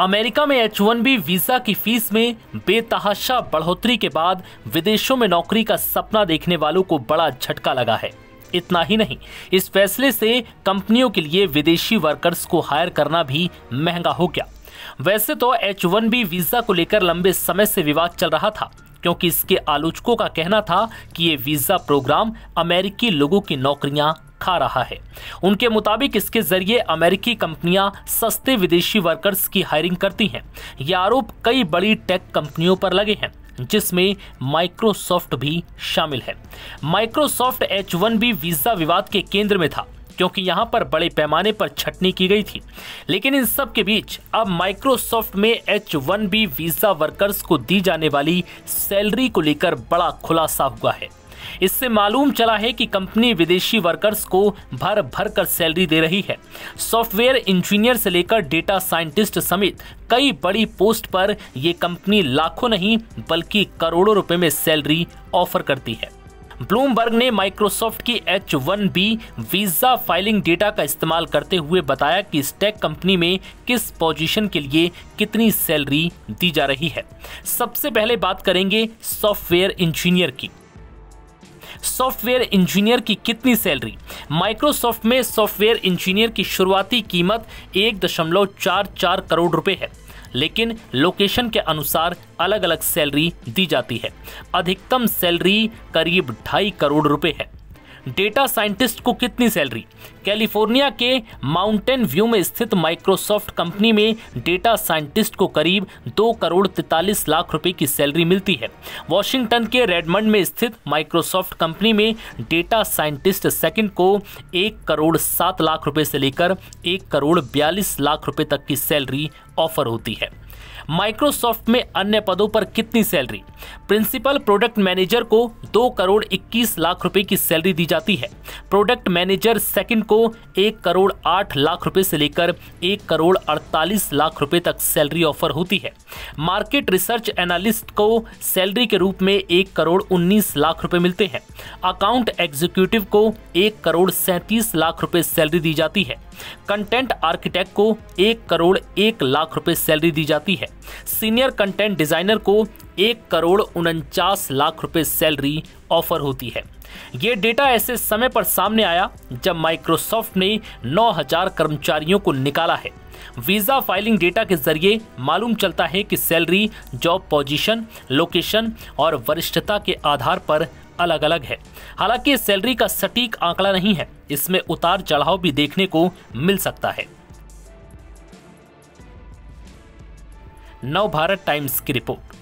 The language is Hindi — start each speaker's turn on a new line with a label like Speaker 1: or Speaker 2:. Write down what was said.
Speaker 1: अमेरिका में H-1B वीजा की फीस में बेतहाशा बढ़ोतरी के बाद विदेशों में नौकरी का सपना देखने वालों को बड़ा झटका लगा है। इतना ही नहीं, इस फैसले से कंपनियों के लिए विदेशी वर्कर्स को हायर करना भी महंगा हो गया। वैसे तो H-1B वीजा को लेकर लंबे समय से विवाद चल रहा था, क्योंकि इसके आलोचकों का कहना था कि ये वीजा प्रोग्राम अमेरिकी लोगों की नौकरियां खा रहा है। उनके मुताबिक इसके जरिए अमेरिकी कंपनियां सस्ते विदेशी वर्कर्स की हायरिंग करती हैं। यह आरोप कई बड़ी टेक कंपनियों पर लगे हैं, जिसमें माइक्रोसॉफ्ट भी शामिल है। माइक्रोसॉफ्ट H-1B वीजा विवाद के केंद्र में था, क्योंकि यहां पर बड़े पैमाने पर छटनी की गई थी। लेकिन इन सब के बीच अब माइक्रोसॉफ्ट में H-1B वीजा वर्कर्स को दी जाने वाली सैलरी को लेकर बड़ा खुलासा हुआ है। इससे मालूम चला है कि कंपनी विदेशी वर्कर्स को भर भर कर सैलरी दे रही है। सॉफ्टवेयर इंजीनियर से लेकर डेटा साइंटिस्ट समेत कई बड़ी पोस्ट पर यह कंपनी लाखों नहीं बल्कि करोड़ों रुपए में सैलरी ऑफर करती है। ब्लूमबर्ग ने माइक्रोसॉफ्ट की H-1B वीजा फाइलिंग डेटा का इस्तेमाल करते हुए बताया कि इस टेक कंपनी में किस पोजीशन के लिए कितनी सैलरी दी जा रही है। सबसे पहले बात करेंगे सॉफ्टवेयर इंजीनियर की। सॉफ्टवेयर इंजीनियर की कितनी सैलरी? माइक्रोसॉफ्ट में सॉफ्टवेयर इंजीनियर की शुरुआती कीमत 1.44 करोड़ रुपए है, लेकिन लोकेशन के अनुसार अलग अलग सैलरी दी जाती है। अधिकतम सैलरी करीब 2.5 करोड़ रुपए है। डेटा साइंटिस्ट को कितनी सैलरी? कैलिफोर्निया के माउंटेन व्यू में स्थित माइक्रोसॉफ्ट कंपनी में डेटा साइंटिस्ट को करीब 2 करोड़ 43 लाख रुपए की सैलरी मिलती है। वॉशिंगटन के रेडमंड में स्थित माइक्रोसॉफ्ट कंपनी में डेटा साइंटिस्ट सेकंड को 1 करोड़ 7 लाख रुपए से लेकर 1 करोड़ 42 लाख रुपए तक की सैलरी ऑफर होती है। माइक्रोसॉफ्ट में अन्य पदों पर कितनी सैलरी? प्रिंसिपल प्रोडक्ट मैनेजर को 2 करोड़ 21 लाख रुपए की सैलरी दी जाती है। प्रोडक्ट मैनेजर सेकंड को 1 करोड़ 8 लाख रुपए से लेकर 1 करोड़ 48 लाख रुपए तक सैलरी ऑफर होती है। मार्केट रिसर्च एनालिस्ट को सैलरी के रूप में 1 करोड़ 19 लाख रुपए मिलते हैं। अकाउंट एग्जीक्यूटिव को 1 करोड़ 37 लाख रुपए सैलरी दी जाती है। कंटेंट आर्किटेक्ट को 1 करोड़ 1 लाख रुपए सैलरी दी जाती है। सीनियर कंटेंट डिजाइनर को 1 करोड़ 49 लाख रुपए सैलरी ऑफर होती है। ये डेटा ऐसे समय पर सामने आया जब माइक्रोसॉफ्ट ने 9000 कर्मचारियों को निकाला है। वीजा फाइलिंग डेटा के जरिए मालूम चलता है कि सैलरी जॉब पोजीशन, लोकेशन और वरिष्ठता के आधार पर अलग अलग है। हालांकि सैलरी का सटीक आंकड़ा नहीं है, इसमें उतार चढ़ाव भी देखने को मिल सकता है। नवभारत टाइम्स की रिपोर्ट।